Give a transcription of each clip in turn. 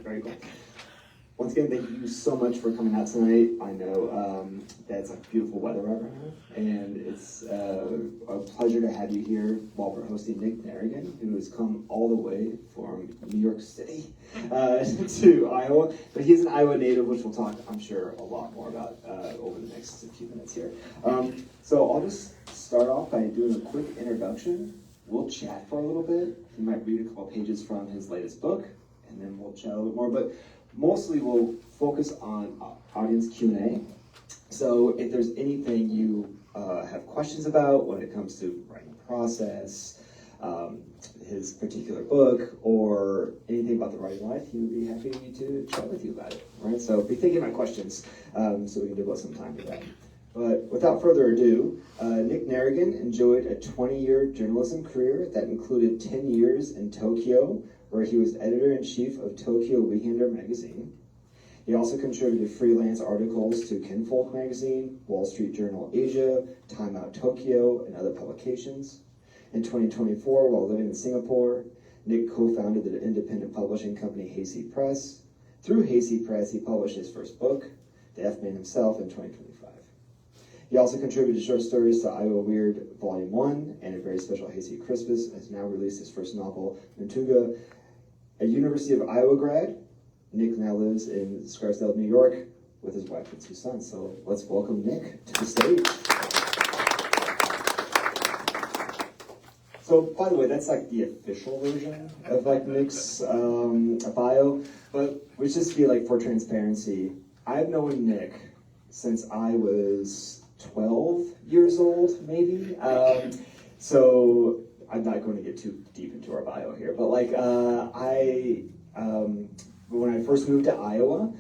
Very cool. Once again, thank you so much for coming out tonight. I know that it's like beautiful weather right now, and it's a pleasure to have you here while we're hosting Nick Narigon, who has come all the way from New York City to Iowa. But he's an Iowa native, which we'll talk, I'm sure, a lot more about over the next few minutes here. So I'll just start off by doing a quick introduction. We'll chat for a little bit. He might read a couple pages from his latest book, and then we'll chat a little bit more. But mostly we'll focus on audience Q&A. So if there's anything you have questions about when it comes to writing process, his particular book, or anything about the writing life, he would be happy to chat with you about it. Right? So be thinking about questions so we can devote some time to that. But without further ado, Nick Narigon enjoyed a 20-year journalism career that included 10 years in Tokyo, where he was editor-in-chief of Tokyo Weekender magazine. He also contributed freelance articles to Kinfolk magazine, Wall Street Journal Asia, Time Out Tokyo, and other publications. In 2024, while living in Singapore, Nick co-founded the independent publishing company Hayseed Press. Through Hayseed Press, he published his first book, The F-Man Himself, in 2025. He also contributed short stories to Iowa Weird Volume 1 and a very special Hayseed Christmas, and has now released his first novel, Montuga. A University of Iowa grad, Nick now lives in Scarsdale, New York, with his wife and 2 sons. So let's welcome Nick to the stage. So, by the way, that's like the official version of like Nick's bio, but we just be like, for transparency, I've known Nick since I was 12 years old, maybe. So I'm not going to get too deep into our bio here, but like when I first moved to Iowa,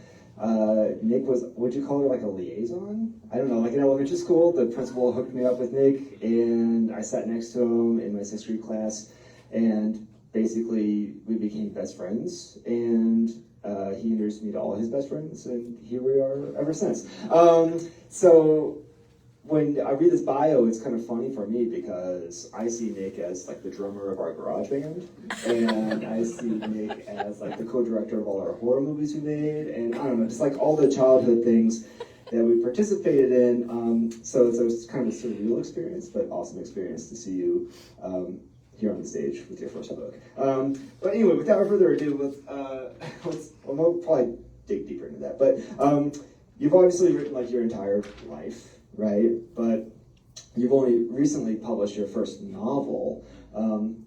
Nick was, would you call it like a liaison? I don't know, like in elementary school, the principal hooked me up with Nick, and I sat next to him in my 6th grade class, and basically we became best friends, and he introduced me to all his best friends, and here we are ever since. So when I read this bio, it's kind of funny for me because I see Nick as like the drummer of our garage band, and I see Nick as like the co-director of all our horror movies we made, and I don't know, just like all the childhood things that we participated in. So it's kind of a surreal experience, but awesome experience to see you here on the stage with your first book. But anyway, without further ado, we'll probably dig deeper into that. But you've obviously written like your entire life, right? But you've only recently published your first novel.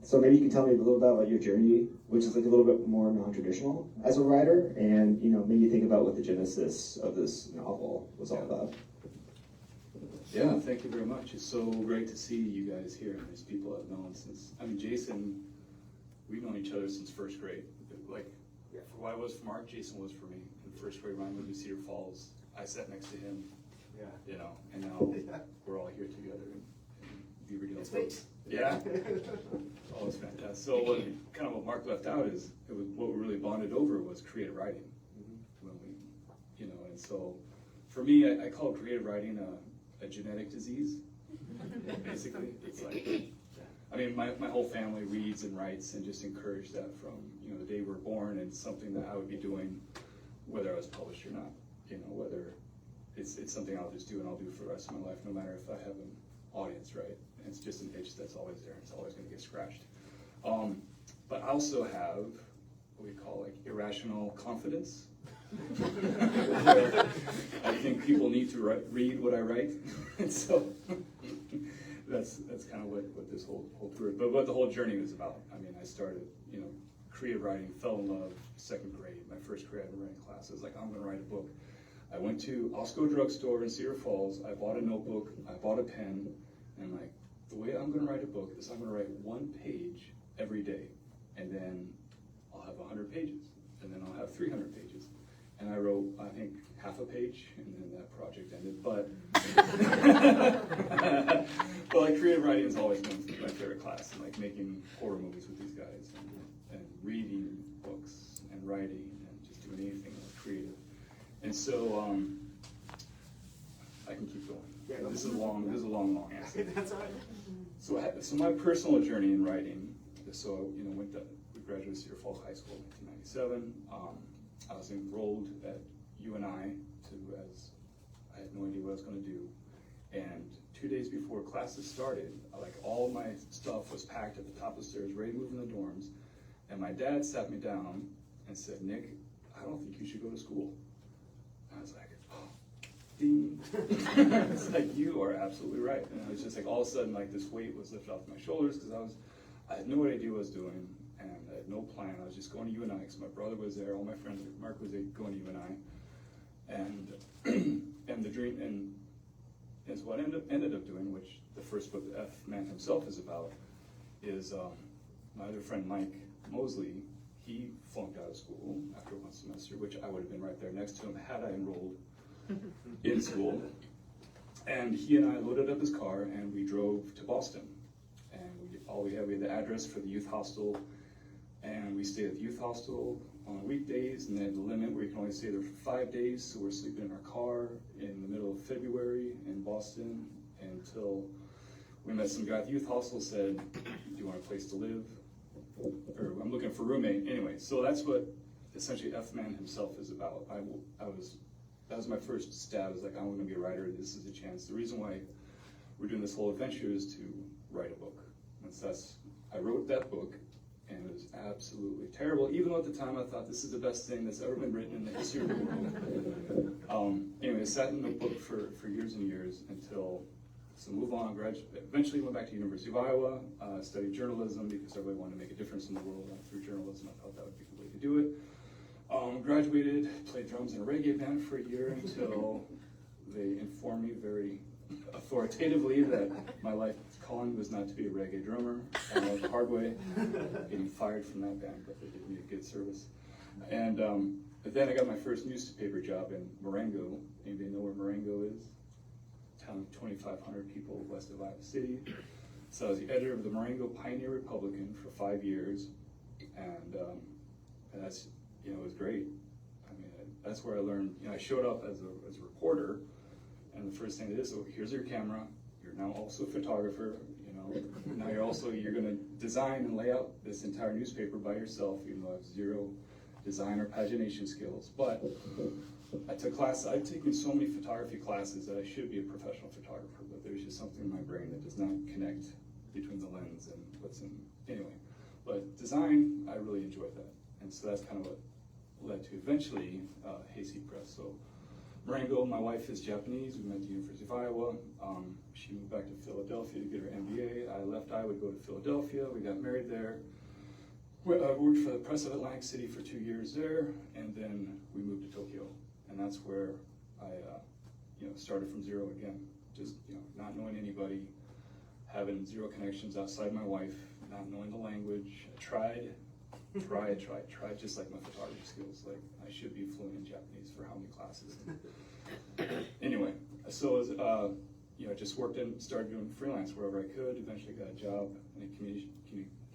So maybe you can tell me a little bit about your journey, which is like a little bit more non-traditional as a writer, and maybe think about what the genesis of this novel was all about. Yeah, thank you very much. It's so great to see you guys here, and there's people I've known since, Jason, we've known each other since 1st grade. Like, for what I was from Art, Jason was for me. In 1st grade, when I moved to Cedar Falls, I sat next to him, and now we're all here together and be reading those books. Yeah, oh, it's fantastic. So what Mark left out is, what we really bonded over was creative writing. When we, and so for me, I call creative writing a genetic disease, basically. It's like, my whole family reads and writes and just encouraged that from, the day we were born, and something that I would be doing whether I was published or not, whether it's something I'll just do and I'll do for the rest of my life, no matter if I have an audience, right? And it's just an itch that's always there, it's always gonna get scratched. But I also have what we call like irrational confidence. I think people need to read what I write, and so that's kind of what this whole career, but what the whole journey was about. I started, creative writing, fell in love 2nd grade, my 1st creative writing class. I was like, I'm going to write a book. I went to Osco Drugstore in Cedar Falls. I bought a notebook, I bought a pen, and like, the way I'm going to write a book is I'm going to write 1 page every day, and then I'll have 100 pages, and then I'll have 300 pages. And I wrote, I think, half a page, and then that project ended. But like creative writing has always been my favorite class, and like making horror movies with these guys, and reading books and writing and just doing anything that's creative. And so I can keep going. Yeah, this is a long answer. That's all right. So my personal journey in writing. So we graduated Cedar Falls High School in 1997. I was enrolled at UNI as I had no idea what I was going to do. And 2 days before classes started, like all my stuff was packed at the top of the stairs, ready to move in the dorms. And my dad sat me down and said, "Nick, I don't think you should go to school." And I was like, oh, ding. It's like, you are absolutely right. And it was just like all of a sudden, like this weight was lifted off my shoulders because I had no idea what I was doing, and I had no plan. I was just going to UNI because my brother was there, all my friends, Mark was there, going to UNI. And the dream, and is what I ended up doing, which the first book, F Man Himself, is about, is my other friend Mike Mosley. He flunked out of school after one semester, which I would have been right there next to him had I enrolled in school. And he and I loaded up his car and we drove to Boston. And we had the address for the youth hostel, and we stayed at the youth hostel on weekdays, and they had the limit where you can only stay there for 5 days, so we're sleeping in our car in the middle of February in Boston until we met some guy at the youth hostel, said, "Do you want a place to live?" Or, "I'm looking for a roommate." Anyway, so that's what essentially F Man Himself is about. That was my first stab. I was like, I'm going to be a writer. This is a chance. The reason why we're doing this whole adventure is to write a book. I wrote that book, and it was absolutely terrible, even though at the time I thought this is the best thing that's ever been written in the history of the world. Anyway, I sat in the book for years and years until, so move on, eventually went back to University of Iowa, studied journalism because I really wanted to make a difference in the world. Through journalism, I thought that would be the way to do it. Graduated, played drums in a reggae band for a year until they informed me very authoritatively that my life calling was not to be a reggae drummer. I learned the hard way, getting fired from that band, but they did me a good service. And but then I got my first newspaper job in Marengo. Anybody know where Marengo is? Town of 2,500 people west of Iowa City. So I was the editor of the Marengo Pioneer Republican for 5 years, and that's, it was great. I mean, that's where I learned. I showed up as a reporter, and the first thing it is, so here's your camera. You're now also a photographer. Now you're going to design and lay out this entire newspaper by yourself, even though I have zero design or pagination skills. But I took classes. I've taken so many photography classes that I should be a professional photographer, but there's just something in my brain that does not connect between the lens and what's in. Anyway, but design, I really enjoyed that, and so that's kind of what led to eventually Hayseed Press. So Marengo, my wife is Japanese. We met at the University of Iowa. She moved back to Philadelphia to get her MBA. I left Iowa to go to Philadelphia. We got married there. Worked for the Press of Atlantic City for 2 years there, and then we moved to Tokyo. And that's where I started from zero again. Just not knowing anybody, having zero connections outside my wife, not knowing the language. I tried just like my photography skills. Like, I should be fluent in Japanese for how many classes. Anyway, so just worked and started doing freelance wherever I could. Eventually got a job in the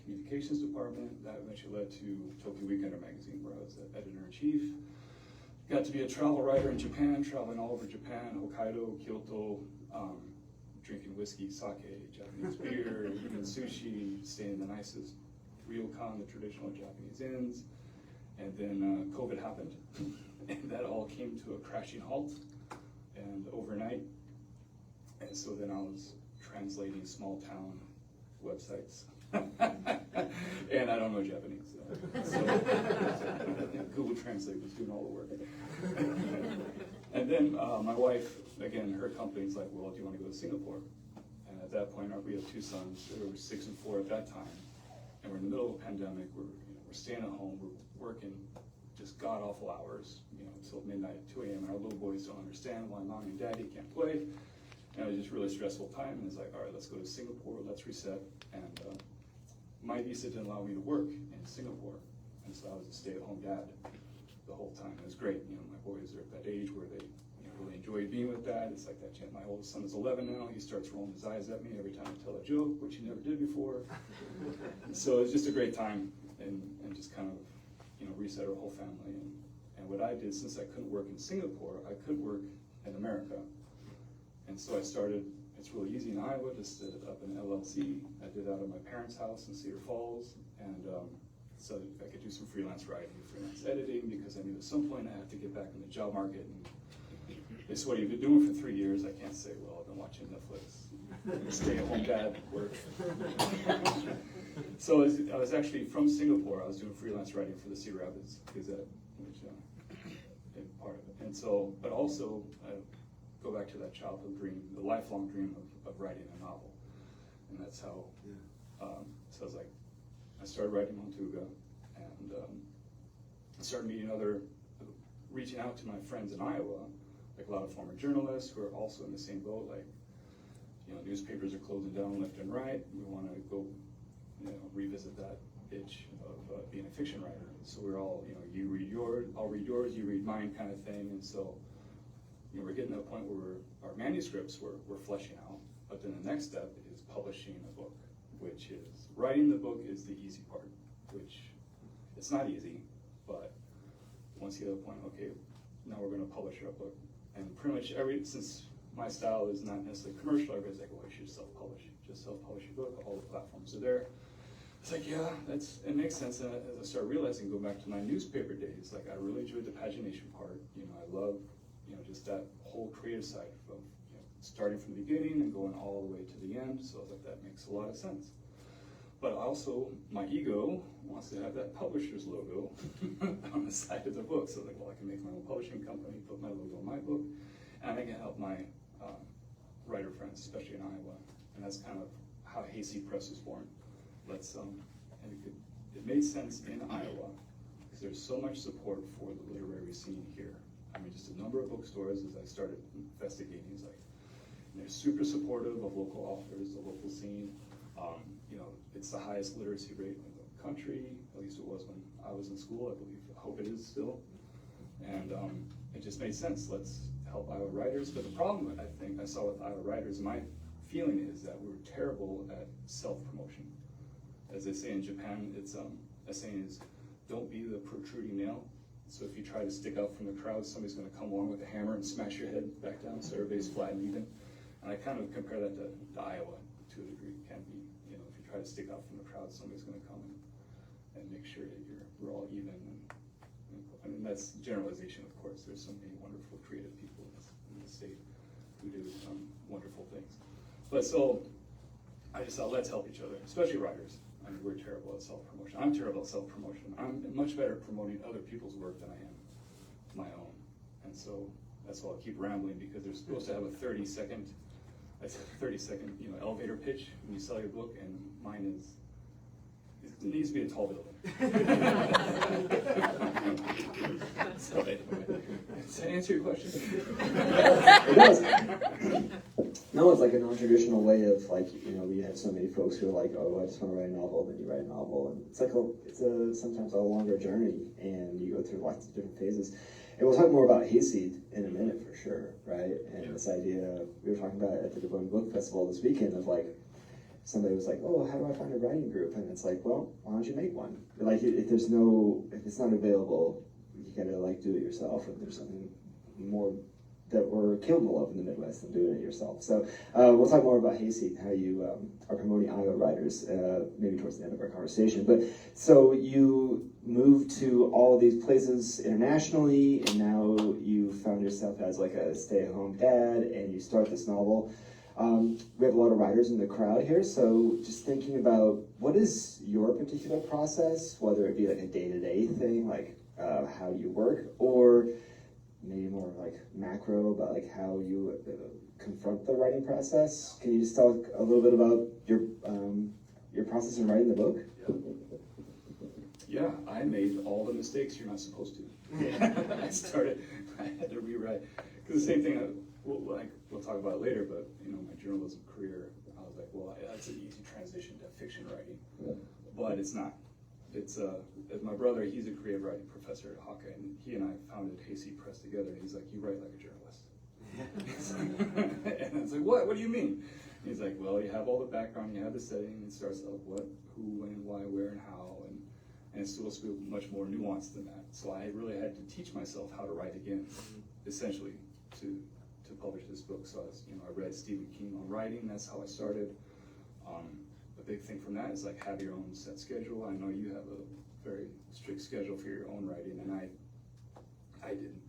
communications department. That eventually led to Tokyo Weekender magazine, where I was the editor-in-chief. Got to be a travel writer in Japan, traveling all over Japan, Hokkaido, Kyoto, drinking whiskey, sake, Japanese beer, eating sushi, staying in the nicest ryokan, the traditional Japanese inns. And then COVID happened, and that all came to a crashing halt, and overnight. And so then I was translating small town websites. And I don't know Japanese, so Google Translate was doing all the work. And then my wife, again, her company's like, "Well, do you want to go to Singapore?" And at that point, we have 2 sons. They were 6 and 4 at that time, and we're in the middle of a pandemic. We're staying at home. We're working just god awful hours, until midnight, 2 a.m. And our little boys don't understand why mommy and daddy can't play. And it was just a really stressful time. And it's like, all right, let's go to Singapore. Let's reset. And my visa didn't allow me to work in Singapore, and so I was a stay-at-home dad the whole time. It was great. My boys are at that age where they really enjoy being with dad. It's like that. My oldest son is 11 now. He starts rolling his eyes at me every time I tell a joke, which he never did before. So it was just a great time, and just kind of reset our whole family. And what I did, since I couldn't work in Singapore, I could work in America. And so I started. It's really easy in Iowa, just set up an LLC. I did out of my parents' house in Cedar Falls, and so I could do some freelance writing, freelance editing, because I knew at some point I have to get back in the job market. And they said, what have you been doing for 3 years? I can't say, well, I've been watching Netflix, stay-at-home dad work. So I was actually from Singapore. I was doing freelance writing for the Sea Rapids Gazette, which part of it. And so, but also, I go back to that childhood dream, the lifelong dream of writing a novel. And that's how, so I was like, I started writing Montuga, and I started meeting reaching out to my friends in Iowa, like a lot of former journalists who are also in the same boat, like, newspapers are closing down left and right. We want to go, revisit that itch of being a fiction writer. So we're all, you read yours, I'll read yours, you read mine kind of thing. And so, we're getting to a point where our manuscripts we're fleshing out. But then the next step is publishing a book, which is, writing the book is the easy part, which it's not easy, but once you get to the point, okay, now we're going to publish our book. And pretty much since my style is not necessarily commercial, everybody's like, well, you should self-publish. Just self-publish your book, all the platforms are there. It's like, yeah, it makes sense. And as I started realizing, go back to my newspaper days, like I really enjoyed the pagination part. I love, just that whole creative side of, starting from the beginning and going all the way to the end. So I was like, that makes a lot of sense. But also, my ego wants to have that publisher's logo on the side of the book. So like, well, I can make my own publishing company, put my logo on my book, and I can help my writer friends, especially in Iowa. And that's kind of how Hayseed Press was born. It made sense in Iowa because there's so much support for the literary scene here. I mean, just a number of bookstores as I started investigating, it's like, they're super supportive of local authors, the local scene. It's the highest literacy rate in the country, at least it was when I was in school, I believe. I hope it is still. And it just made sense. Let's help Iowa writers. But the problem I think I saw with Iowa writers, my feeling is that we're terrible at self-promotion. As they say in Japan, it's a saying is, don't be the protruding nail. So if you try to stick out from the crowd, somebody's going to come along with a hammer and smash your head back down, so everybody's flat and even. And I kind of compare that to Iowa to a degree. It can be, if you try to stick out from the crowd, somebody's going to come and make sure that we're all even. I mean, that's generalization, of course. There's so many wonderful creative people in the state who do wonderful things. But so I just thought, let's help each other, especially writers. I mean, we're terrible at self-promotion. I'm terrible at self-promotion. I'm much better at promoting other people's work than I am my own. And so that's why I'll keep rambling, because they're supposed to have a 30-second elevator pitch when you sell your book, and mine is, it needs to be a tall building. So anyway, does that answer your question? It does. No, it's like a non-traditional way of, like, we have so many folks who are like, oh, I just want to write a novel, then you write a novel, and it's like sometimes a longer journey, and you go through lots of different phases. And we'll talk more about Hayseed in a minute for sure, right? And this idea we were talking about at the Des Moines Book Festival this weekend of like, somebody was like, oh, how do I find a writing group? And it's like, well, why don't you make one? Like, if it's not available, you gotta like do it yourself, and there's something more that we're capable of in the Midwest than doing it yourself. So we'll talk more about Hayseed, how you are promoting Iowa writers, maybe towards the end of our conversation. But so you moved to all of these places internationally, and now you found yourself as like a stay-at-home dad, and you start this novel. We have a lot of writers in the crowd here, so just thinking about what is your particular process, whether it be like a day-to-day thing, like how you work, or maybe more like macro about like how you confront the writing process. Can you just talk a little bit about your process in writing the book? Yeah, I made all the mistakes you're not supposed to. I had to rewrite. Because the same thing, we'll talk about it later, but my journalism career, I was like, well, that's an easy transition to fiction writing. But it's not. It's my brother, he's a creative writing professor at Hawkeye, and he and I founded Hayseed Press together, and he's like, you write like a journalist. And I was like, what do you mean? And he's like, well, you have all the background, you have the setting, and it starts out what, who, when, why, where, and how, and it's supposed to be much more nuanced than that. So I really had to teach myself how to write again, essentially, to publish this book. So I read Stephen King on writing, that's how I started. A big thing from that is like have your own set schedule. I know you have a very strict schedule for your own writing, and I didn't.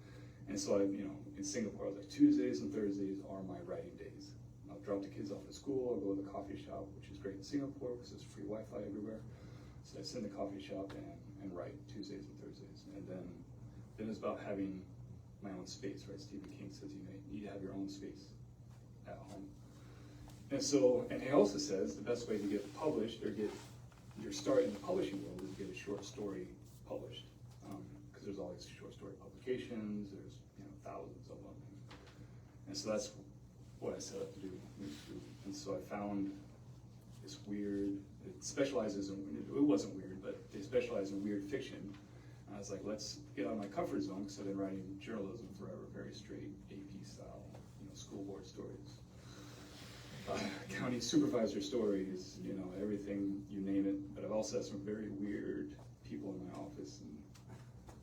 And so in Singapore, I was like, Tuesdays and Thursdays are my writing days. I'll drop the kids off at school, I'll go to the coffee shop, which is great in Singapore because there's free Wi-Fi everywhere. So I sit in the coffee shop and write Tuesdays and Thursdays. And then it's about having my own space, right? Stephen King says you need to have your own space at home. And he also says the best way to get published or get your start in the publishing world is to get a short story published. Because there's all these short story publications, there's thousands of them. And so that's what I set up to do. And so I found this weird, it specializes in, it wasn't weird, but they specialize in weird fiction. And I was like, let's get out of my comfort zone, because I've been writing journalism forever, very straight AP style, school board stories. County supervisor stories, everything, you name it. But I've also had some very weird people in my office, and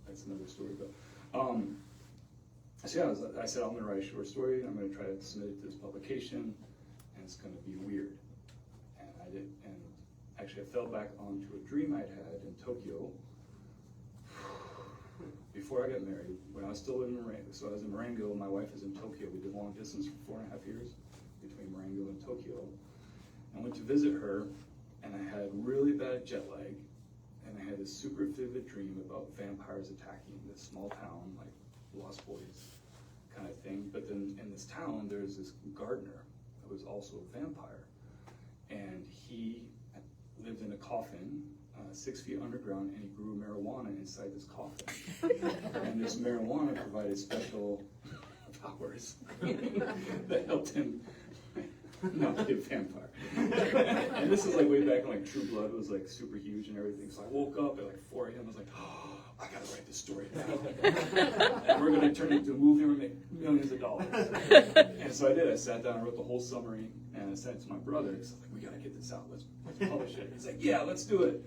that's another story. But so yeah, I said I'm going to write a short story. I'm going to try to submit it to this publication, and it's going to be weird. And I did. And actually, I fell back onto a dream I'd had in Tokyo before I got married. When I was still in Marengo, so I was in Marengo. My wife is in Tokyo. We did long distance for 4.5 years between Marengo and Tokyo. I went to visit her, and I had really bad jet lag, and I had this super vivid dream about vampires attacking this small town, like Lost Boys kind of thing. But then in this town, there's this gardener who was also a vampire, and he lived in a coffin 6 feet underground, and he grew marijuana inside this coffin. And this marijuana provided special powers that helped him not be a vampire. And this is like way back when like True Blood was like super huge and everything. So I woke up at like 4 a.m. I was like, oh, I gotta write this story now. And we're gonna turn it into a movie and we're gonna make millions of dollars. And so I did. I sat down and wrote the whole summary, and I sent it to my brother. He's like, we gotta get this out. Let's publish it. He's like, yeah, let's do it.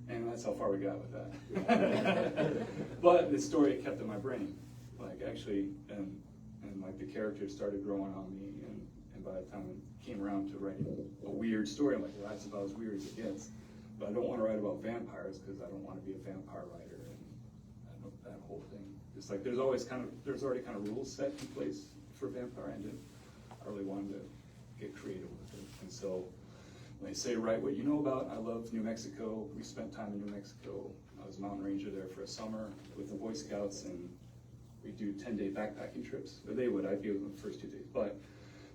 And that's how far we got with that. But the story kept in my brain, like actually, and like the characters started growing on me, and by the time it came around to writing a weird story, I'm like, well, that's about as weird as it gets. But I don't want to write about vampires because I don't want to be a vampire writer, and that whole thing. It's like there's already kind of rules set in place for vampire engine. I really wanted to get creative with it, and so. They say write what you know about. I love New Mexico. We spent time in New Mexico. I was a mountain ranger there for a summer with the Boy Scouts, and we do 10-day backpacking trips. Or they would, I'd be with them the first 2 days. But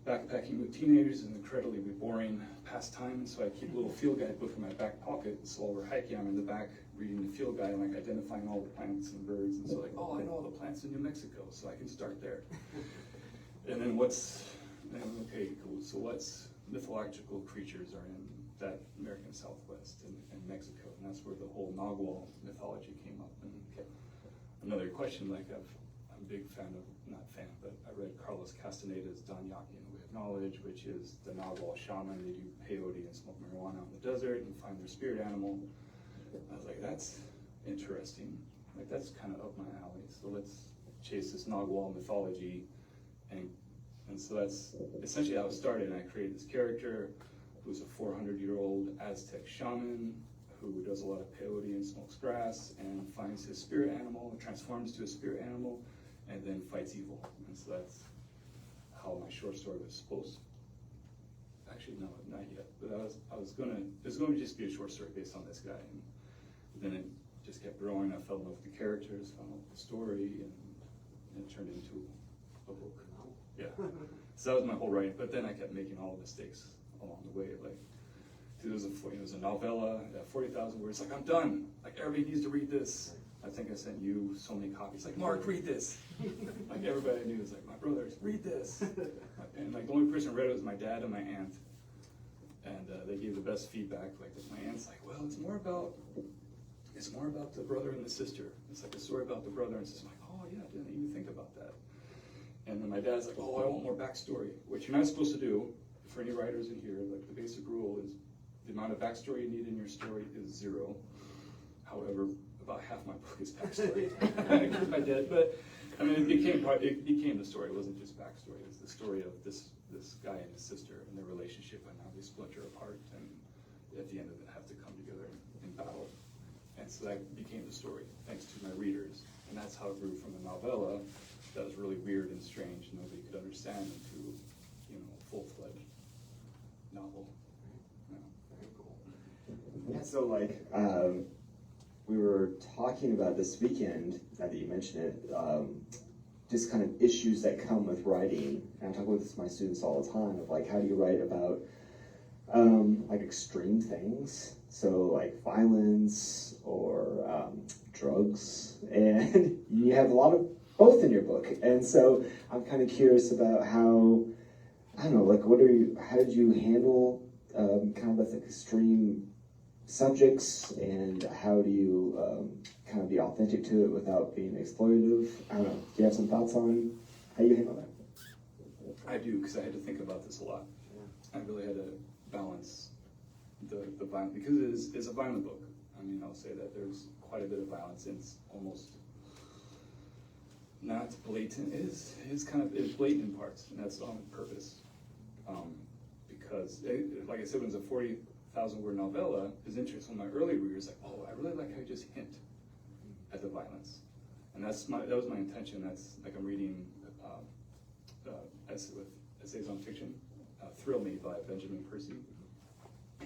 backpacking with teenagers is an incredibly boring pastime, and so I keep a little field guide book in my back pocket. So while we're hiking, I'm in the back reading the field guide and like identifying all the plants and birds. And so like, oh, I know all the plants in New Mexico, so I can start there. And then okay, cool. So what's mythological creatures are in that American Southwest and Mexico, and that's where the whole Nagual mythology came up. And another question, like I'm a big fan of, not fan, but I read Carlos Castaneda's Danyaki and the Way of Knowledge, which is the Nagual shaman. They do peyote and smoke marijuana out in the desert and find their spirit animal. I was like, that's interesting. Like that's kind of up my alley. So let's chase this Nagual mythology, and so that's essentially how it started. And I created this character who's a 400-year-old Aztec shaman who does a lot of peyote and smokes grass and finds his spirit animal and transforms to a spirit animal and then fights evil. And so that's how my short story was supposed to. Actually, no, not yet. But it was going to just be a short story based on this guy. And then it just kept growing. I fell in love with the characters, fell in love with the story, and it turned into a book. Yeah, so that was my whole writing. But then I kept making all the mistakes along the way. Like, it was a novella, 40,000 words. Like, I'm done. Like, everybody needs to read this. I think I sent you so many copies. Like, Mark, read this. Like, everybody I knew was like, my brothers, read this. And like, the only person who read it was my dad and my aunt. And they gave the best feedback. Like, my aunt's like, well, it's more about the brother and the sister. It's like a story about the brother and sister. I'm like, oh yeah, I didn't even think about that. And then my dad's like, oh, I want more backstory, which you're not supposed to do. For any writers in here, like the basic rule is the amount of backstory you need in your story is 0. However, about half my book is backstory. Because my dad, but I mean, it became the story. It wasn't just backstory. It was the story of this guy and his sister and their relationship and how they splinter apart, and at the end of it have to come together in battle. And so that became the story, thanks to my readers. And that's how it grew from a novella that was really weird and strange and nobody could understand into, you know, a full-fledged novel. Yeah. Very cool. Yeah, so like, we were talking about this weekend, now that you mention it, just kind of issues that come with writing. And I talk with this with my students all the time of like, how do you write about like extreme things? So like violence or drugs, and you have a lot of both in your book. And so I'm kind of curious about how, I don't know, like how did you handle kind of like extreme subjects, and how do you kind of be authentic to it without being exploitative? I don't know, do you have some thoughts on how you handle that? I do, because I had to think about this a lot. I really had to balance the violence, because it is a violent book. I mean, I'll say that there's quite a bit of violence, and it's almost not blatant. It is kind of blatant in parts, and that's on purpose. Because, like I said, when it's a 40,000 word novella, is interesting. My early readers like, oh, I really like how you just hint at the violence, and that was my intention. That's like I'm reading essays on fiction, Thrill Me by Benjamin Percy,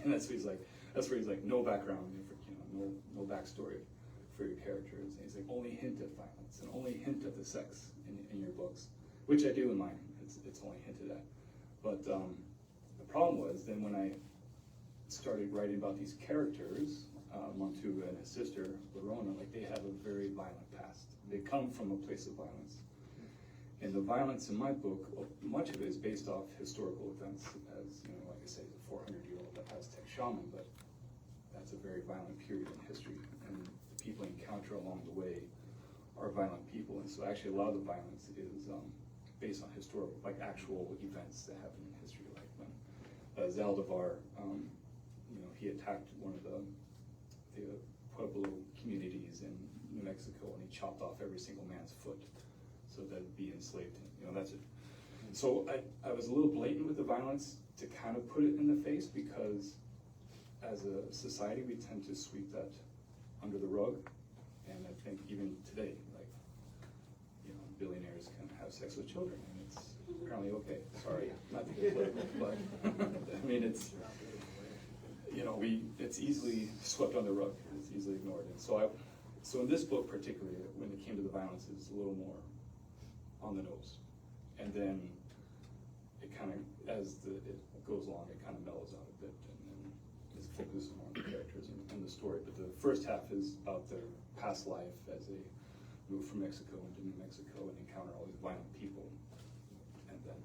and that's where he's like no background, you know, no backstory for your characters. And he's like only hint at violence and only hint at the sex in your books, which I do in mine. It's only hinted at, but the problem was then when I started writing about these characters, Montuga and his sister Verona, like they have a very violent past. They come from a place of violence. And the violence in my book, much of it is based off historical events, as you know, like I say, the 400-year-old Aztec shaman, but that's a very violent period in history, and the people you encounter along the way are violent people. And so actually a lot of the violence is based on historical, like actual events that happen in history, like when Zaldivar, you know, he attacked one of the Pueblo communities in New Mexico, and he chopped off every single man's foot so that'd be enslaved. You know, that's it. So I was a little blatant with the violence to kind of put it in the face, because as a society we tend to sweep that under the rug, and I think even today, like, you know, billionaires can have sex with children, and it's apparently okay. Sorry, not to get political, but I mean, it's, you know, it's easily swept under the rug. It's easily ignored. And so in this book particularly, when it came to the violence, it was a little more on the nose. And then it kind of, as it goes along, it kind of mellows out a bit, and then it focuses more on the characters and the story. But the first half is about their past life as they move from Mexico into New Mexico and encounter all these violent people. And then,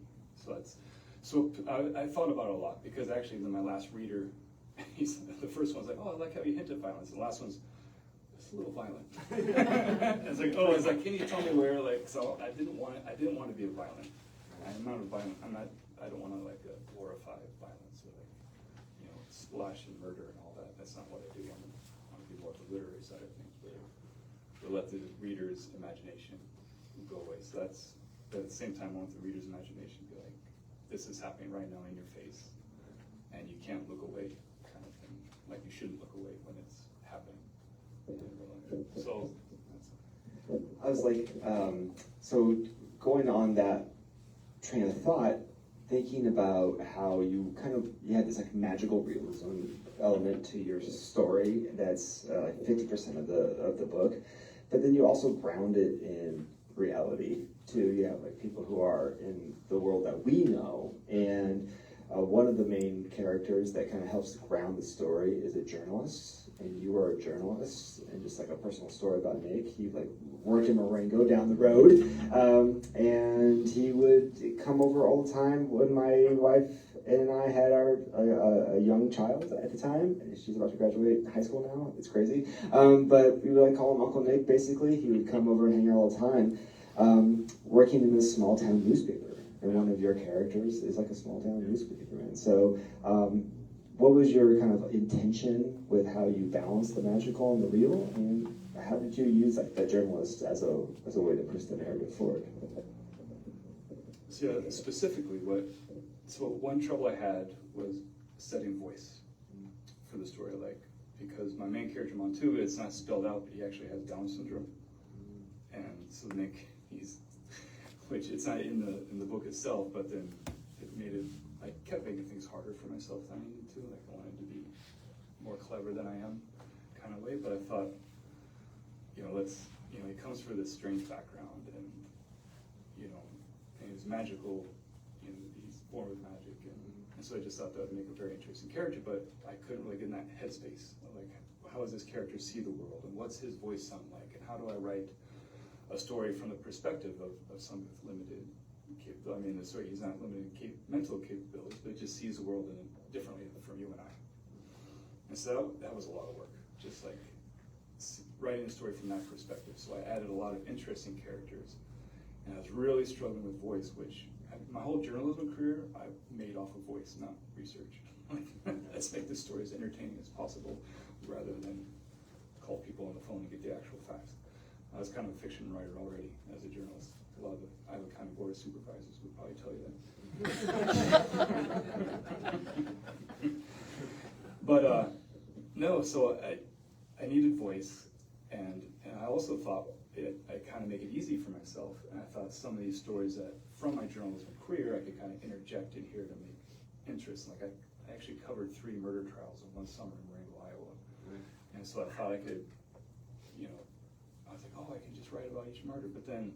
so I thought about it a lot, because actually then my last reader, the first one's like, oh, I like how you hint at violence. And the last one's, it's a little violent. It's like, can you tell me where? Like, so I didn't want to be a violent. I'm not a violent. I don't want to like glorify violence or like, you know, splash and murder and all that. That's not what I do. I want to be more of the literary side of things, but let the reader's imagination go away. So that's, but at the same time, I want the reader's imagination to be like, this is happening right now in your face, and you can't look away, kind of thing. Like you shouldn't look away when it's happening. So I was like, so going on that train of thought, thinking about how you had this like magical realism element to your story that's like 50% of the book, but then you also ground it in reality too. You have like people who are in the world that we know, and one of the main characters that kind of helps ground the story is a journalist. And you are a journalist, and just like a personal story about Nick, he like worked in Marengo down the road, and he would come over all the time when my wife and I had a young child at the time. She's about to graduate high school now. It's crazy, but we would like call him Uncle Nick. Basically, he would come over and hang out all the time, working in this small town newspaper. And one of your characters is like a small town newspaper, and so. What was your kind of intention with how you balance the magical and the real, and how did you use like the journalist as a way to push the narrative forward? So specifically, one trouble I had was setting voice for the story. Like because my main character Montuga, it's not spelled out, but he actually has Down syndrome, and so Nick, which it's not in the book itself, but then it made it. I kept making things harder for myself than I needed to. Like I wanted to be more clever than I am, kind of way. But I thought, he comes from this strange background, and and he's magical. He's born with magic, and so I just thought that would make a very interesting character. But I couldn't really get in that headspace. Like, how does this character see the world, and what's his voice sound like, and how do I write a story from the perspective of someone with limited capability? I mean, he's not limited mental capabilities, but just sees the world differently from you and I. And so that was a lot of work, just like writing a story from that perspective. So I added a lot of interesting characters, and I was really struggling with voice, which my whole journalism career I made off of voice, not research. Let's make the story as entertaining as possible, rather than call people on the phone and get the actual facts. I was kind of a fiction writer already as a journalist. I have a kind of board of supervisors would probably tell you that. But no, so I needed voice, and I also thought I kind of make it easy for myself. And I thought some of these stories that from my journalism career I could kind of interject in here to make interest. Like I actually covered 3 murder trials in one summer in Marengo, Iowa, and so I thought I could, I was like, oh, I can just write about each murder. But then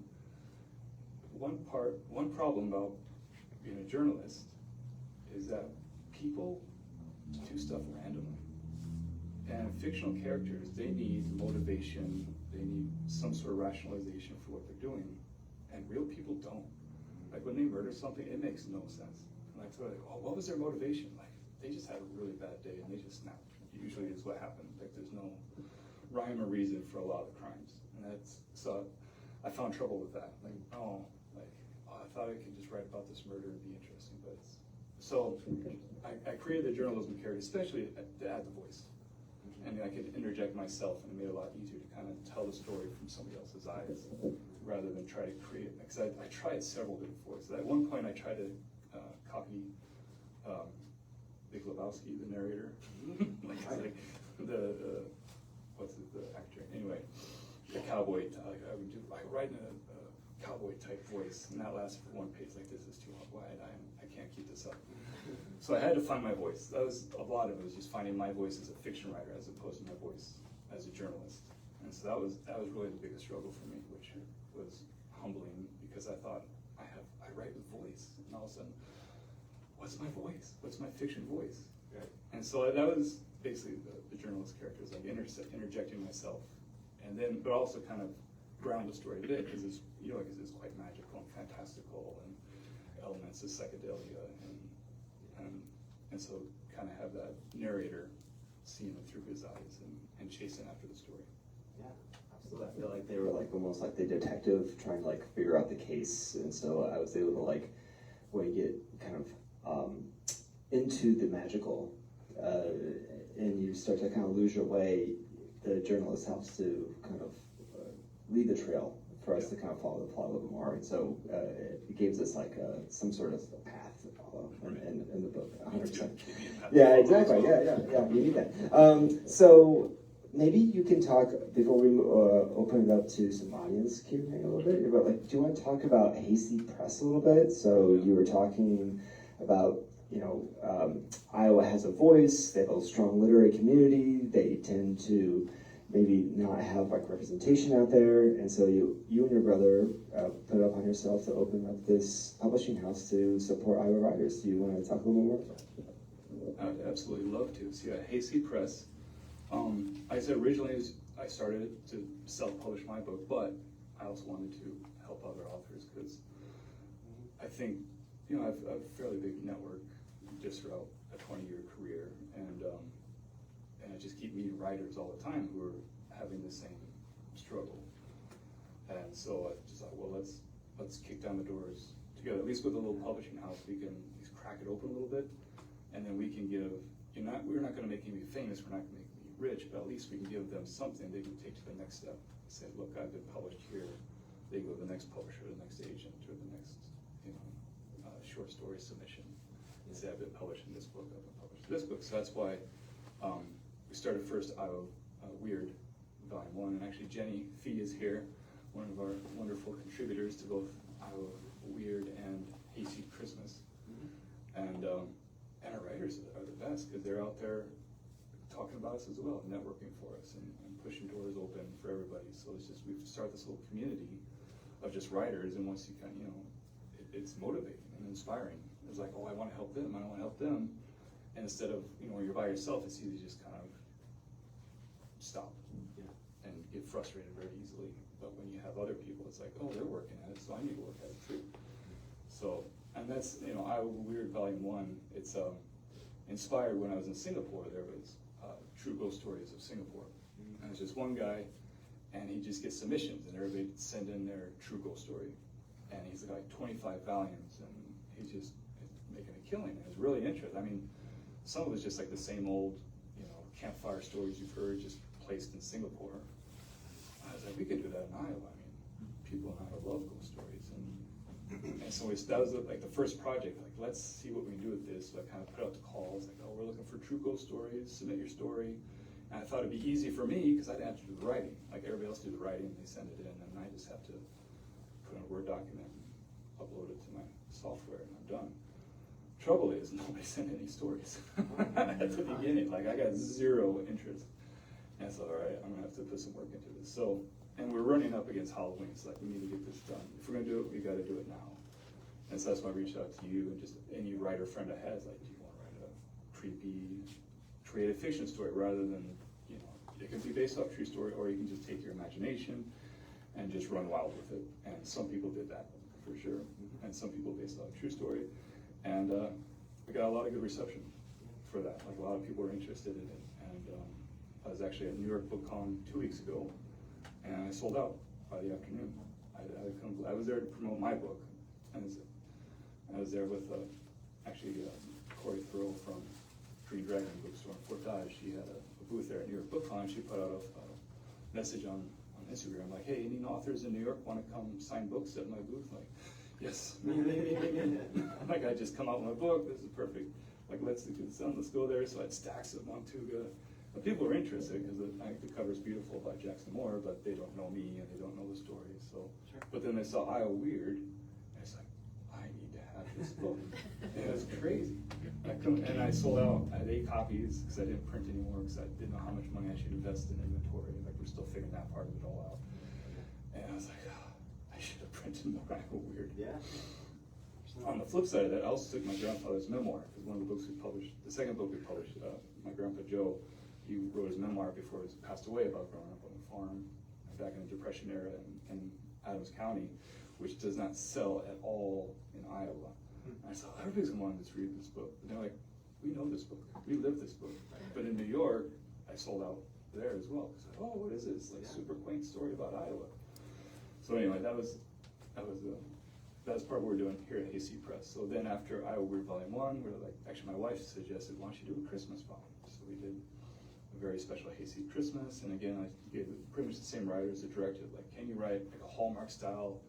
one problem about being a journalist is that people do stuff randomly. And fictional characters, they need motivation, they need some sort of rationalization for what they're doing. And real people don't. Like when they murder something, it makes no sense. Like, so like, oh, what was their motivation? Like, they just had a really bad day and they just snapped. Usually is what happened. Like, there's no rhyme or reason for a lot of the crimes. And so I found trouble with that. Like, I thought I could just write about this murder and be interesting, but so I created the journalism character, especially to add the voice. And I could interject myself, and it made it a lot easier to kind of tell the story from somebody else's eyes, rather than try to create, because I tried several different voices. At one point I tried to copy Big Lebowski, the narrator, like the actor, anyway, the cowboy, I write in a cowboy type voice, and that lasted for 1 page. Like, this is too wide, I can't keep this up. So I had to find my voice. That was a lot of it, was just finding my voice as a fiction writer as opposed to my voice as a journalist. And so that was really the biggest struggle for me, which was humbling, because I thought I write with voice, and all of a sudden, what's my voice? What's my fiction voice? Right. And so that was basically the journalist characters, like interjecting myself, and then but also kind of ground the story a bit, because it's quite magical and fantastical, and elements of psychedelia, and so kind of have that narrator seeing it through his eyes and chasing after the story. Yeah, absolutely. I feel like they were like almost like the detective trying to like figure out the case, and so I was able to like when you get kind of into the magical and you start to kind of lose your way, the journalist helps to kind of lead the trail for us to kind of follow the plot a little more, and so it gives us like some sort of path to follow in the book. 100%. Yeah, exactly. Yeah. You need that. So maybe you can talk before we open it up to some audience Q&A a little bit. About like, do you want to talk about Hayseed Press a little bit? So you were talking about Iowa has a voice. They have a strong literary community. They tend to maybe not have like representation out there, and so you and your brother put it up on yourself to open up this publishing house to support Iowa writers. Do you want to talk a little more about that? I'd absolutely love to. So Hayseed Press. I said originally I started to self-publish my book, but I also wanted to help other authors, because I think I have a fairly big network just throughout a 20-year career, and I just keep meeting writers all the time who are having the same struggle. And so I just thought, well, let's kick down the doors together. At least with a little publishing house, we can at least crack it open a little bit, and then we can give. We're not going to make anybody famous. We're not going to make anybody rich, but at least we can give them something they can take to the next step. Say, look, I've been published here. They go to the next publisher, the next agent, or the next short story submission. And say, I've been published in this book. I've been published in this book. So that's why we started first Iowa Weird, Volume 1, and actually Jenny Fee is here, one of our wonderful contributors to both Iowa Weird and Hayseed Christmas. And our writers are the best because they're out there talking about us as well, networking for us and pushing doors open for everybody. So it's just, we've started this whole community of just writers, and once you kind of, it's motivating and inspiring. It's like, oh, I want to help them, I want to help them. And instead of, when you're by yourself, it's easy to just kind of stop and get frustrated very easily. But when you have other people, it's like, oh, they're working at it, so I need to work at it too. So, and that's, Iowa Weird Volume 1, it's inspired when I was in Singapore. There was True Ghost Stories of Singapore. And it's just one guy, and he just gets submissions, and everybody send in their true ghost story. And he's got like 25 volumes, and he's just making a killing. It was really interesting. I mean, some of it's just like the same old, campfire stories you've heard, just placed in Singapore. I was like, we could do that in Iowa. I mean, people in Iowa love ghost stories. And so that was like the first project, like, let's see what we can do with this. So I kind of put out the calls, like, oh, we're looking for true ghost stories, submit your story. And I thought it'd be easy for me because I didn't have to do the writing. Like everybody else do the writing, they send it in, and I just have to put in a Word document and upload it to my software, and I'm done. Trouble is, nobody sent any stories at the beginning. Like, I got zero interest. And so, all right, I'm gonna have to put some work into this. So, and we're running up against Halloween. It's like, we need to get this done. If we're gonna do it, we gotta do it now. And so that's why I reached out to you and just any writer friend I had, like, do you wanna write a creepy, creative fiction story rather than, it can be based off true story, or you can just take your imagination and just run wild with it. And some people did that for sure, and some people based off true story. And we got a lot of good reception for that. Like, a lot of people were interested in it. And I was actually at New York Book Con 2 weeks ago, and I sold out by the afternoon. I was there to promote my book, and I was there with actually Corey Thoreau from Green Dragon Bookstore in Fort Dodge. She had a booth there at New York Book Con. She put out a message on Instagram, like, hey, any authors in New York want to come sign books at my booth? Like, yes, me. Like, I just come out with my book, this is perfect. Like, let's go there. So I had stacks of Montuga. But people are interested because I think the cover's beautiful by Jackson Moore, but they don't know me and they don't know the story. So, but then they saw Iowa Weird, and it's like, I need to have this book. And it was crazy. And I sold out. I had 8 copies because I didn't print anymore because I didn't know how much money I should invest in inventory. Like, we're still figuring that part of it all out. And I was like, oh, I should have printed more Iowa Weird. Yeah. On the flip side of that, I also took my grandfather's memoir, because one of the books we published, the second book we published, my grandpa Joe, he wrote his memoir before he passed away about growing up on the farm back in the Depression era in Adams County, which does not sell at all in Iowa. And I thought, everybody's gonna want to read this book. And they're like, we know this book, we live this book. But in New York, I sold out there as well. Because oh, what is this? Like, super quaint story about Iowa. So anyway, that's part of what we're doing here at Hayseed Press. So then after Iowa Weird Volume 1, we're like, actually my wife suggested, why don't you do a Christmas volume? So we did a very special Hayseed Christmas, and again, I gave pretty much the same writers that directed, like, can you write like a Hallmark style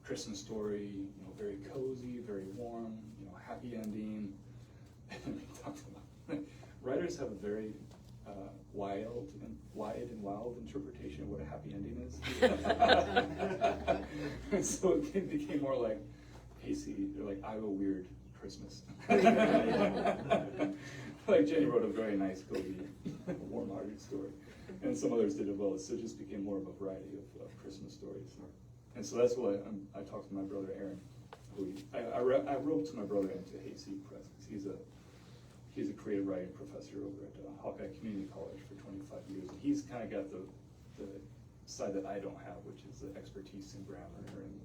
Christmas story, very cozy, very warm, happy ending. And we talked about writers have a very wide and wild interpretation of what a happy ending is. And so it became more like Hayseed, or like Iowa Weird Christmas. Like Jenny wrote a very nice, cozy, warm-hearted story, and some others did it well. So it just became more of a variety of Christmas stories. And so that's why I talked to my brother Aaron. I roped my brother into Hayseed Press because he's a creative writing professor over at Hawkeye Community College for 25 years. And he's kind of got the side that I don't have, which is the expertise in grammar and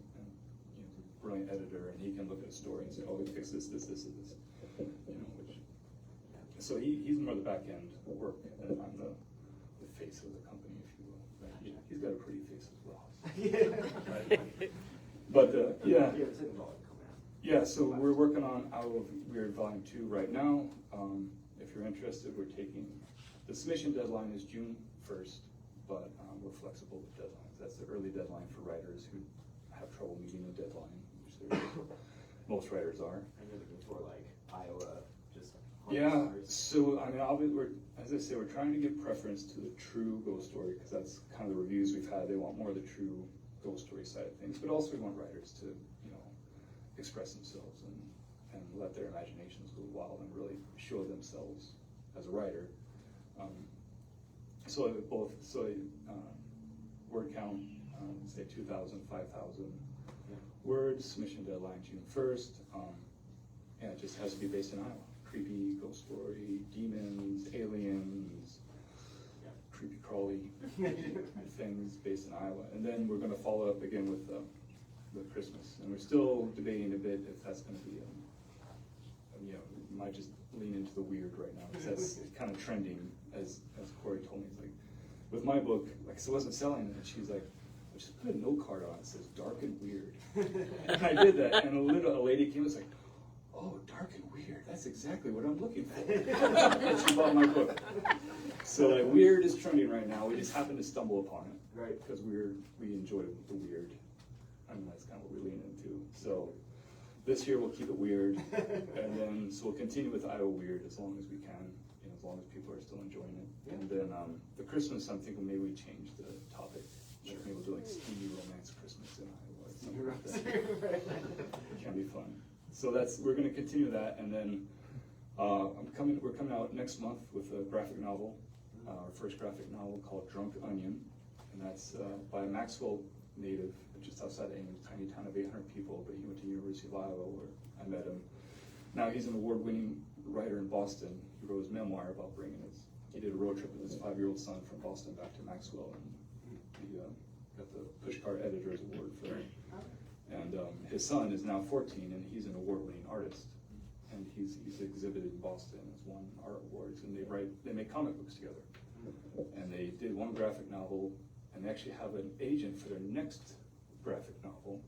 brilliant editor, and he can look at a story and say, oh, we fix this, this, this, and this. So he's more the back end work, and I'm the face of the company, if you will. Right? He's got a pretty face as well. Right? But yeah, so we're working on Iowa Weird Volume 2 right now. If you're interested, we're taking, the submission deadline is June 1st, but we're flexible with deadlines. That's the early deadline for writers who have trouble meeting a deadline, which most writers are. And you're looking for like Iowa, just Yeah, stories? so I mean, as I say, we're trying to give preference to the true ghost story because that's kind of the reviews we've had. They want more of the true ghost story side of things, but also we want writers to, express themselves and let their imaginations go wild and really show themselves as a writer. Word count, say 2,000, 5,000 words. Submission deadline June 1st. And it just has to be based in Iowa. Creepy ghost story, demons, aliens, creepy crawly things based in Iowa. And then we're going to follow up again with Christmas. And we're still debating a bit if that's going to be, we might just lean into the weird right now because that's kind of trending, as Corey told me. It's like, with my book, like, so it wasn't selling, and she's like, well, just put a note card on it that says dark and weird. And I did that, and a lady came and was like, oh, dark and weird, that's exactly what I'm looking for. And she bought my book. So like, weird is trending right now. We just happened to stumble upon it, Right. because we enjoy the weird. I mean, that's kind of what we lean into. So this year we'll keep it weird, and then so we'll continue with Iowa weird as long as we can, as long as people are still enjoying it. And then the Christmas, I'm thinking maybe we change the topic. Sure. Maybe we'll do like steamy romance Christmas in Iowa or something like that. It can be fun. So we're going to continue that, and then we're coming out next month with a graphic novel, our first graphic novel called Drunk Onion, and that's by a Maxwell native, just outside of Ames, tiny town of 800 people, but he went to the University of Iowa where I met him. Now he's an award-winning writer in Boston. He wrote his memoir about he did a road trip with his 5-year-old son from Boston back to Maxwell, and he got the Pushcart Editor's Award for it. And his son is now 14, and he's an award-winning artist. And he's exhibited in Boston, has won art awards, and they make comic books together. And they did one graphic novel, and they actually have an agent for their next graphic novel,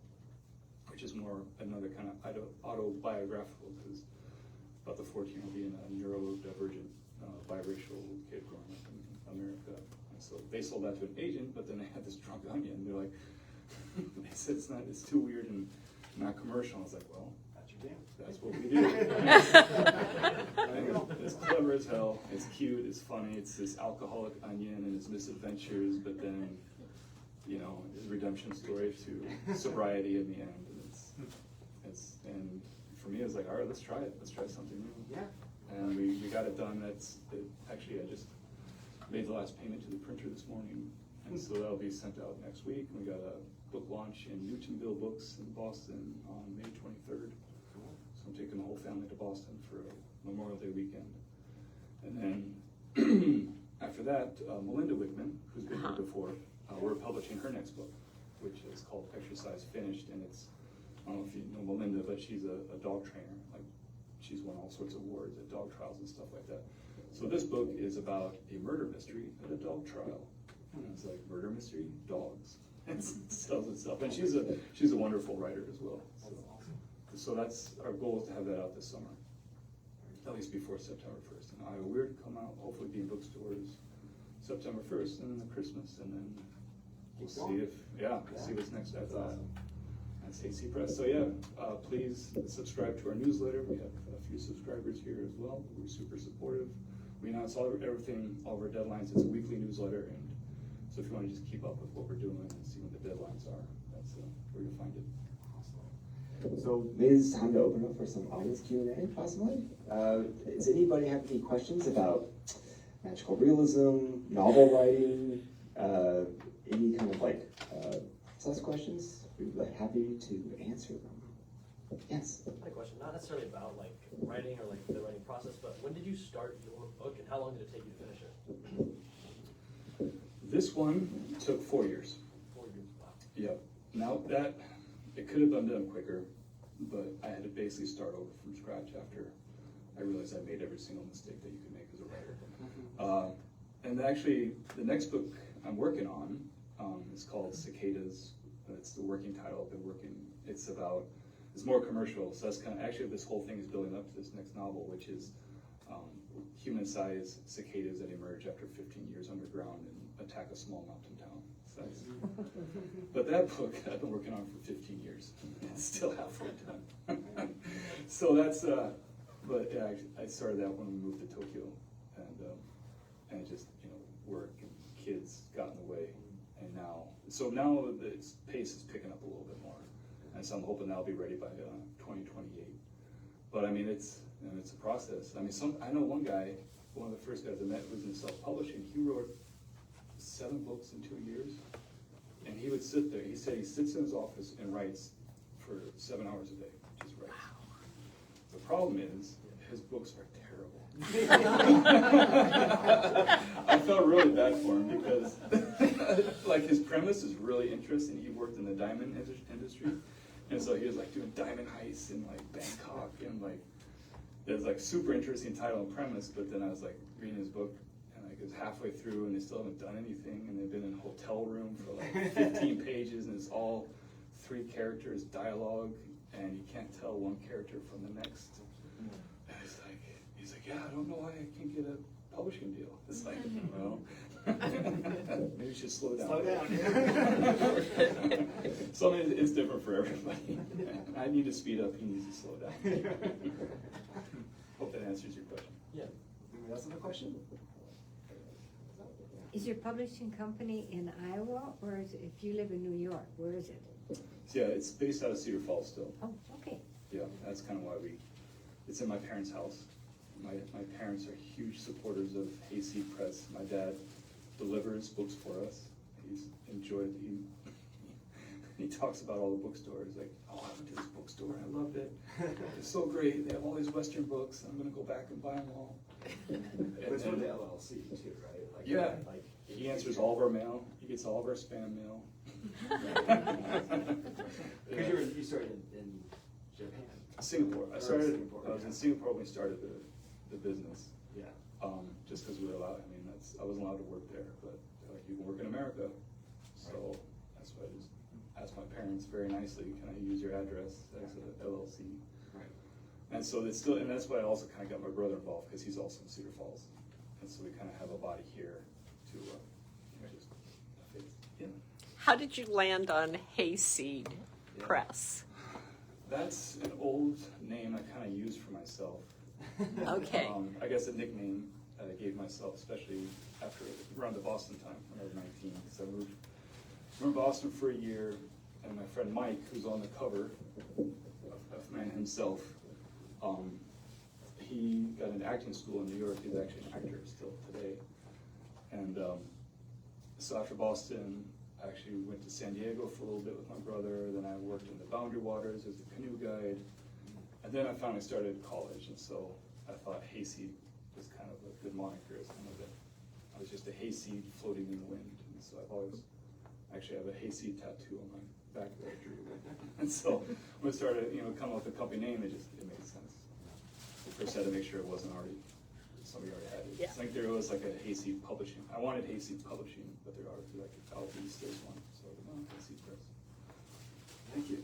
which is more another kind of autobiographical, because about the 14 will be in a neurodivergent, biracial kid growing up in America. And so they sold that to an agent, but then they had this Drunk Onion, and they're like, they said it's too weird and not commercial. I was like, well, That's your jam. that's what we do. It's clever as hell. It's cute. It's funny. It's this alcoholic onion and his misadventures, but then, his redemption story to sobriety in the end. And and for me, it was like, all right, let's try it. Let's try something new. Yeah. And we got it done. Actually, I just made the last payment to the printer this morning, and so that'll be sent out next week. We got a book launch in Newtonville Books in Boston on May 23rd. So I'm taking the whole family to Boston for Memorial Day weekend. And then after that, Melinda Wickman, who's been here before, we're publishing her next book, which is called Exercise Finished, and I don't know if you know Melinda, but she's a dog trainer. Like, she's won all sorts of awards at dog trials and stuff like that. So this book is about a murder mystery at a dog trial. And it's like, murder mystery, dogs. It sells itself. And she's a wonderful writer as well. So that's our goal, is to have that out this summer, at least before September 1st. And Iowa Weird come out, hopefully be in bookstores September 1st, and then Christmas, and then we'll see see what's next after that. That's Hayseed Press. So please subscribe to our newsletter. We have a few subscribers here as well. We're super supportive. We announce all of our deadlines. It's a weekly newsletter, and so if you want to just keep up with what we're doing and see when the deadlines are, that's where you'll find it. So maybe it's time to open up for some audience Q&A, possibly. Does anybody have any questions about magical realism, novel writing, any kind of process questions? We'd be happy to answer them. Yes? I had a question, not necessarily about writing or the writing process, but when did you start your book and how long did it take you to finish it? This one took 4 years. 4 years, wow. Yep. Now it could have been done quicker, but I had to basically start over from scratch after I realized I made every single mistake that you could make as a writer. And actually, the next book I'm working on is called Cicadas. That's the working title. I've been working. It's more commercial. So that's actually this whole thing is building up to this next novel, which is human-sized cicadas that emerge after 15 years underground and attack a small mountain town. But that book I've been working on for 15 years. It's still halfway done. So that's But yeah, I started that when we moved to Tokyo, and just, you know, work and kids got in the way, and now the pace is picking up a little bit more, and so I'm hoping that'll be ready by 2028. But I mean, it's a process. I mean, I know one guy, one of the first guys I met was in self-publishing. He wrote 7 books in 2 years, and he would sit there. He said he sits in his office and writes for 7 hours a day. Just writes. The problem is his books are terrible. I felt really bad for him because, like, his premise is really interesting. He worked in the diamond industry, and so he was like doing diamond heists in like Bangkok, and like there's like super interesting title and premise. But then I was like reading his book, and like it was halfway through, and they still haven't done anything, and they've been in a hotel room for like 15 pages, and it's all 3 characters dialogue, and you can't tell one character from the next. And he's like, yeah, I don't know why I can't get a publishing deal. It's like, well, maybe you should slow down. Slow down. So I mean, it's different for everybody. I need to speed up. He needs to slow down. Hope that answers your question. Yeah. Anybody else have a question? Is your publishing company in Iowa, or is it, if you live in New York, where is it? So yeah, it's based out of Cedar Falls still. Oh, okay. Yeah, that's kind of why it's in my parents' house. My parents are huge supporters of Hayseed Press. My dad delivers books for us. He's enjoyed, he talks about all the bookstores, like, oh, I went to this bookstore, I loved it. It's so great, they have all these Western books, I'm gonna go back and buy them all. But it's from the LLC too, right? Like, Yeah, like he answers all of our mail, he gets all of our spam mail. Because you started in Japan. Singapore. I was in Singapore when we started the business. Yeah. Just because we were allowed. I mean, I wasn't allowed to work there, but they're like, you can work in America. So that's why I just asked my parents very nicely, can I use your address as an LLC? Right. And so it's still, and that's why I also kind of got my brother involved, because he's also in Cedar Falls, and so we kind of have a body here to just yeah. How did you land on Hayseed Press? That's an old name I kind of used for myself. Okay. I guess a nickname that I gave myself, especially after around the Boston time when I was 19, because I moved from Boston for a year, and my friend Mike, who's on the cover of Man himself, he got into acting school in New York. He's actually an actor still today. And so after Boston, I actually went to San Diego for a little bit with my brother. Then I worked in the Boundary Waters as a canoe guide. And then I finally started college, and so I thought Hayseed was kind of a good moniker. I was just a hayseed floating in the wind. And so I've always, actually have a hayseed tattoo on my back that I drew. And so when I started, coming up with the company name, it made sense. I first had to make sure it wasn't already, somebody already had it. Yeah. It's like there was like a Hayseed Publishing. I wanted Hayseed Publishing, but there are like out east there's one. So Hayseed Press. Thank you.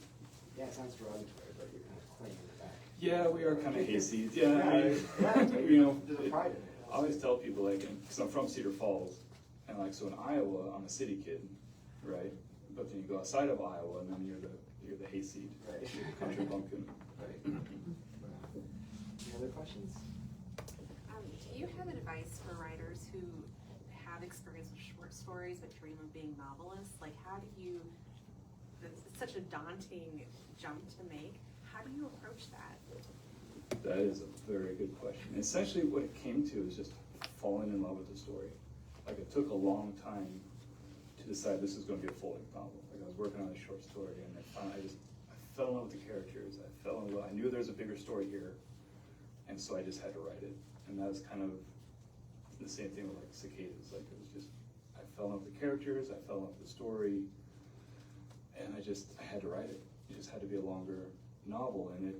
Yeah, it sounds derogatory, but you're kind of claiming it back. Yeah, we are kind of hayseed. Yeah, There's a pride in it. I always tell people, like, because I'm from Cedar Falls, and like, so in Iowa, I'm a city kid, right? But then you go outside of Iowa, and then you're the hayseed, Right. country bumpkin. Right. Any other questions? Do you have advice for writers who have experience with short stories but dream of being novelists? Like, how do you, it's such a daunting jump to make. How do you approach that? That is a very good question. Essentially, what it came to is just falling in love with the story. Like, it took a long time to decide this is going to be a full-length novel. Like, I was working on a short story, and I fell in love with the characters. I knew there's a bigger story here, and so I just had to write it. And that was kind of the same thing with like cicadas. Like, it was just, I fell in love with the characters, I fell in love with the story, and I had to write it. It just had to be a longer novel, and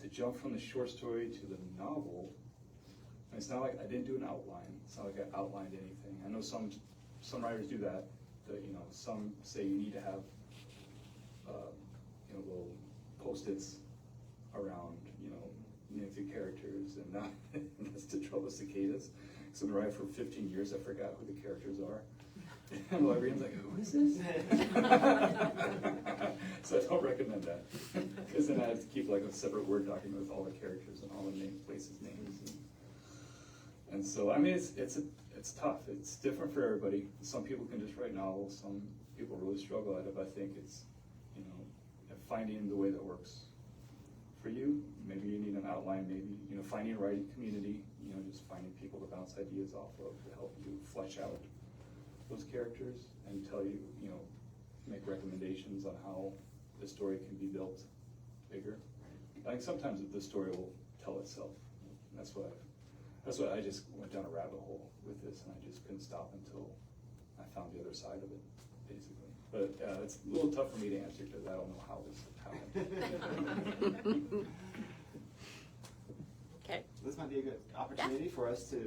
to jump from the short story to the novel, and it's not like I didn't do an outline. It's not like I outlined anything. I know some writers do that. Some say you need to have little post-its around names of characters, and that's the trouble with cicadas. So I've been writing for 15 years. I forgot who the characters are. And librarian's like, who is this? So I don't recommend that. Because then I have to keep like a separate Word document with all the characters and all the places, names. And so, I mean, it's tough. It's different for everybody. Some people can just write novels. Some people really struggle at it. But I think it's, finding the way that works for you. Maybe you need an outline. Maybe, finding a writing community. Just finding people to bounce ideas off of to help you flesh out those characters and tell you, make recommendations on how the story can be built bigger. I think sometimes the story will tell itself. That's what I just went down a rabbit hole with this, and I just couldn't stop until I found the other side of it, basically. But it's a little tough for me to answer because I don't know how this happened. Okay. This might be a good opportunity for us to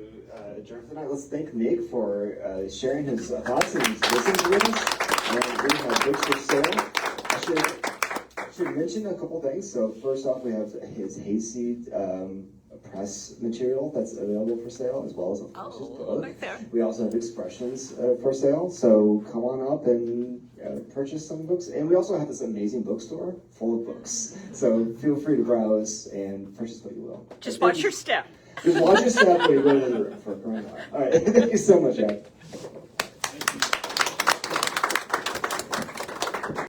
adjourn for tonight. Let's thank Nick for sharing his thoughts and his listens with us. And we have books for sale. I should mention a couple things. So first off, we have his Hayseed Press material that's available for sale, as well as of course his book. Right there. We also have expressions for sale. So come on up and purchase some books. And we also have this amazing bookstore full of books. So feel free to browse and purchase what you will. Just watch your step. Just watch your step when you go to the room for crying out loud. All right, thank you so much, Jack.